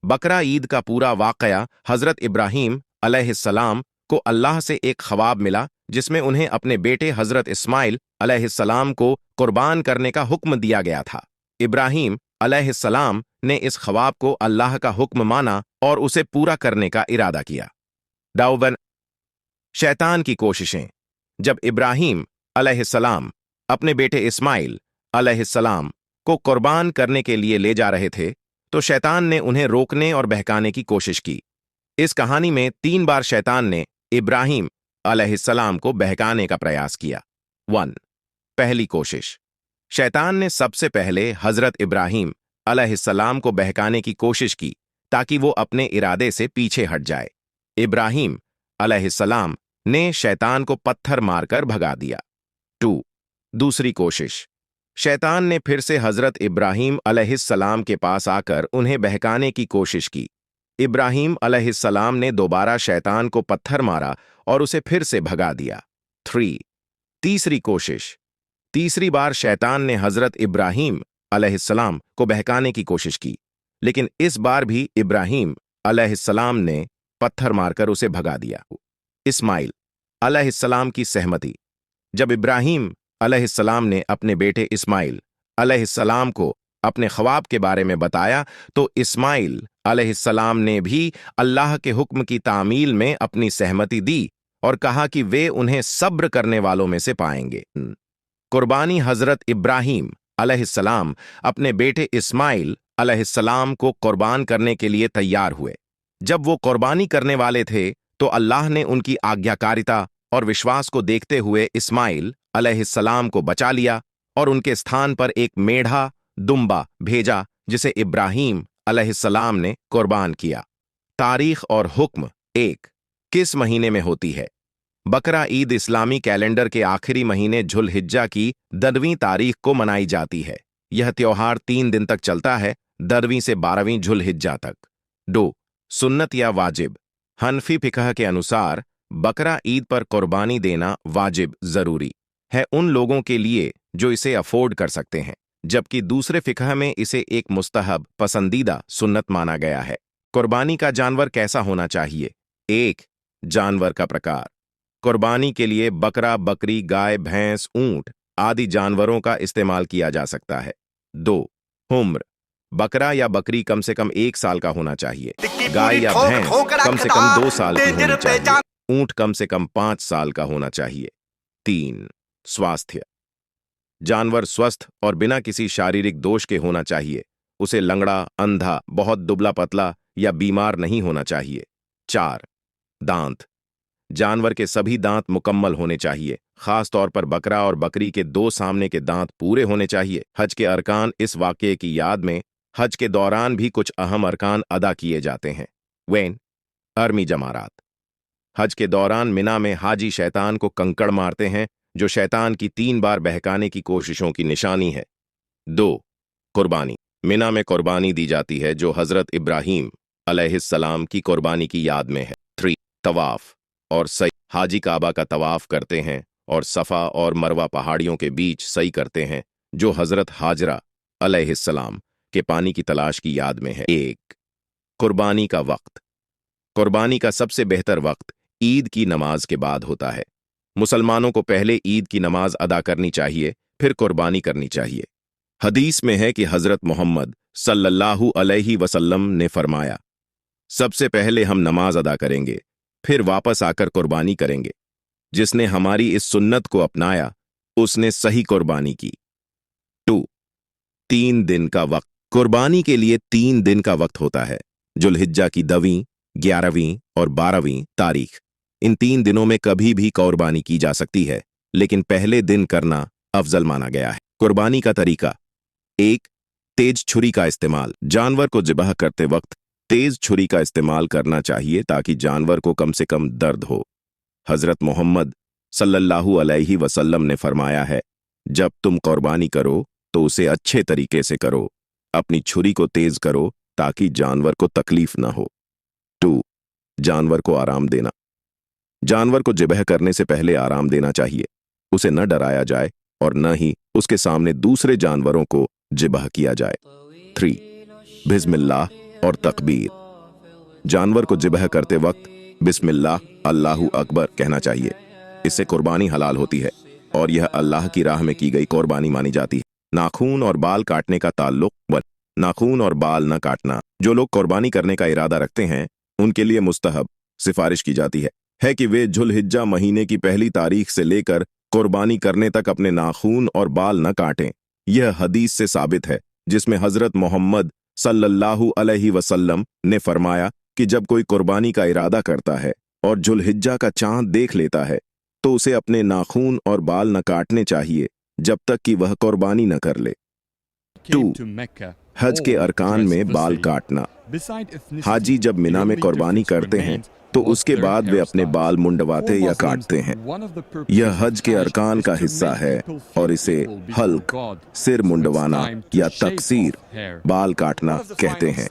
बकरा ईद का पूरा वाकया हजरत इब्राहीम अलैहिस्सलाम को अल्लाह से एक ख्वाब मिला जिसमें उन्हें अपने बेटे हजरत इस्माइल अलैहिस्सलाम को कुर्बान करने का हुक्म दिया गया था। इब्राहीम अलैहिस्सलाम ने इस ख्वाब को अल्लाह का हुक्म माना और उसे पूरा करने का इरादा किया। डाउवन शैतान की कोशिशें। जब इब्राहीम अलैहिस्सलाम अपने बेटे इस्माइल अलैहिस्सलाम को कुर्बान करने के लिए ले जा रहे थे तो शैतान ने उन्हें रोकने और बहकाने की कोशिश की। इस कहानी में 3 बार शैतान ने इब्राहीम अलैहिस्सलाम को बहकाने का प्रयास किया। 1. पहली कोशिश। शैतान ने सबसे पहले हजरत इब्राहीम अलैहिस्सलाम को बहकाने की कोशिश की ताकि वो अपने इरादे से पीछे हट जाए। इब्राहीम अलैहिस्सलाम ने शैतान को पत्थर मारकर भगा दिया। 2. दूसरी कोशिश। शैतान ने फिर से हजरत इब्राहीम अलैहिस्सलाम के पास आकर उन्हें बहकाने की कोशिश की। इब्राहीम अलैहिस्सलाम ने दोबारा शैतान को पत्थर मारा और उसे फिर से भगा दिया। 3. तीसरी कोशिश। तीसरी बार शैतान ने हजरत इब्राहीम अलैहिस्सलाम को बहकाने की कोशिश की, लेकिन इस बार भी इब्राहीम अलैहिस्सलाम ने पत्थर मारकर उसे भगा दिया। इस्माइल अलैहिस्सलाम की सहमति। जब इब्राहीम अलैहिस्सलाम ने अपने बेटे इस्माइल अलैहिस्सलाम को अपने ख्वाब के बारे में बताया तो इस्माइल अलैहिस्सलाम ने भी अल्लाह के हुक्म की तामील में अपनी सहमति दी और कहा कि वे उन्हें सब्र करने वालों में से पाएंगे। कुर्बानी। हजरत इब्राहीम अलैहिस्सलाम अपने बेटे इस्माइल अलैहिस्सलाम को कुर्बान करने के लिए तैयार हुए। जब वो कुर्बानी करने वाले थे तो अल्लाह ने उनकी आज्ञाकारिता और विश्वास को देखते हुए इस्माइल अलैहिस्सलाम को बचा लिया और उनके स्थान पर एक मेढ़ा दुम्बा भेजा जिसे इब्राहीम अलैहिस्सलाम ने कुर्बान किया। तारीख और हुक्म। 1. किस महीने में होती है? बकरा ईद इस्लामी कैलेंडर के आखिरी महीने जुल्हिज्जा की 10वीं तारीख को मनाई जाती है। यह त्योहार 3 दिन तक चलता है, 10वीं से 12वीं जुल्हिज्जा तक। 2. सुन्नत या वाजिब। हनफी फिकह के अनुसार बकरा ईद पर कुर्बानी देना वाजिब जरूरी है उन लोगों के लिए जो इसे अफोर्ड कर सकते हैं, जबकि दूसरे फिकह में इसे एक मुस्तहब पसंदीदा सुन्नत माना गया है। कुर्बानी का जानवर कैसा होना चाहिए? 1. जानवर का प्रकार। कुर्बानी के लिए बकरा, बकरी, गाय, भैंस, ऊंट आदि जानवरों का इस्तेमाल किया जा सकता है। 2. उम्र। बकरा या बकरी कम से कम 1 साल का होना चाहिए। गाय या भैंस कम से कम 2 साल की होनी चाहिए। ऊंट कम से कम 5 साल का होना चाहिए। 3. स्वास्थ्य। जानवर स्वस्थ और बिना किसी शारीरिक दोष के होना चाहिए। उसे लंगड़ा, अंधा, बहुत दुबला पतला या बीमार नहीं होना चाहिए। 4. दांत। जानवर के सभी दांत मुकम्मल होने चाहिए, खास तौर पर बकरा और बकरी के 2 सामने के दांत पूरे होने चाहिए। हज के अरकान। इस वाकये की याद में हज के दौरान भी कुछ अहम अरकान अदा किए जाते हैं। When vermi जमारात। हज के दौरान मिना में हाजी शैतान को कंकड़ मारते हैं जो शैतान की 3 बार बहकाने की कोशिशों की निशानी है। 2. कुर्बानी। मिना में कुर्बानी दी जाती है जो हजरत इब्राहीम अलैहिस्सलाम की कुर्बानी की याद में है। 3. तवाफ और सई। हाजी काबा का तवाफ करते हैं और सफ़ा और मरवा पहाड़ियों के बीच सई करते हैं जो हजरत हाजरा अलैहिस्सलाम के पानी की तलाश की याद में है। 1. कुर्बानी का वक्त। कुर्बानी का सबसे बेहतर वक्त ईद की नमाज के बाद होता है। मुसलमानों को पहले ईद की नमाज अदा करनी चाहिए, फिर कुर्बानी करनी चाहिए। हदीस में है कि हजरत मोहम्मद सल्लल्लाहु अलैहि वसल्लम ने फरमाया, सबसे पहले हम नमाज अदा करेंगे, फिर वापस आकर कुर्बानी करेंगे। जिसने हमारी इस सुन्नत को अपनाया उसने सही कुर्बानी की। 2. 3 दिन का वक्त। कुर्बानी के लिए 3 दिन का वक्त होता है। जुल्हिज्जा की 10वीं, 11वीं और 12वीं तारीख। इन 3 दिनों में कभी भी कुर्बानी की जा सकती है, लेकिन पहले दिन करना अफजल माना गया है। कुर्बानी का तरीका। 1. तेज छुरी का इस्तेमाल। जानवर को ज़िबह करते वक्त तेज छुरी का इस्तेमाल करना चाहिए ताकि जानवर को कम से कम दर्द हो। हजरत मोहम्मद सल्लल्लाहु अलैहि वसल्लम ने फरमाया है, जब तुम कुर्बानी करो तो उसे अच्छे तरीके से करो। अपनी छुरी को तेज करो ताकि जानवर को तकलीफ ना हो। 2. जानवर को आराम देना। जानवर को ज़िबह करने से पहले आराम देना चाहिए। उसे न डराया जाए और न ही उसके सामने दूसरे जानवरों को ज़िबह किया जाए। 3. बिस्मिल्लाह اور تکبیر۔ جانور کو ذبح کرتے وقت بسم اللہ اللہ اکبر کہنا چاہیے، اس سے قربانی حلال ہوتی ہے اور یہ اللہ کی راہ میں کی گئی قربانی مانی جاتی ہے۔ ناخون اور بال کاٹنے کا تعلق ناخون اور بال نہ کاٹنا۔ جو لوگ قربانی کرنے کا ارادہ رکھتے ہیں ان کے لیے مستحب سفارش کی جاتی ہے کہ وہ ذو الحجہ مہینے کی پہلی تاریخ سے لے کر قربانی کرنے تک اپنے ناخون اور بال نہ کاٹیں۔ یہ حدیث سے ثابت ہے جس میں حضرت محمد صلی اللہ علیہ وسلم نے فرمایا کہ جب کوئی قربانی کا ارادہ کرتا ہے اور ذو الحجہ کا چاند دیکھ لیتا ہے تو اسے اپنے ناخون اور بال نہ کاٹنے چاہیے جب تک کہ وہ قربانی نہ کر لے۔ 2. حج کے ارکان میں بال کاٹنا۔ حاجی جب مینا میں قربانی کرتے ہیں تو اس کے بعد وہ اپنے بال منڈواتے یا کاٹتے ہیں۔ یہ حج کے ارکان کا حصہ ہے اور اسے حلق، سر منڈوانا یا تقصیر بال کاٹنا کہتے ہیں۔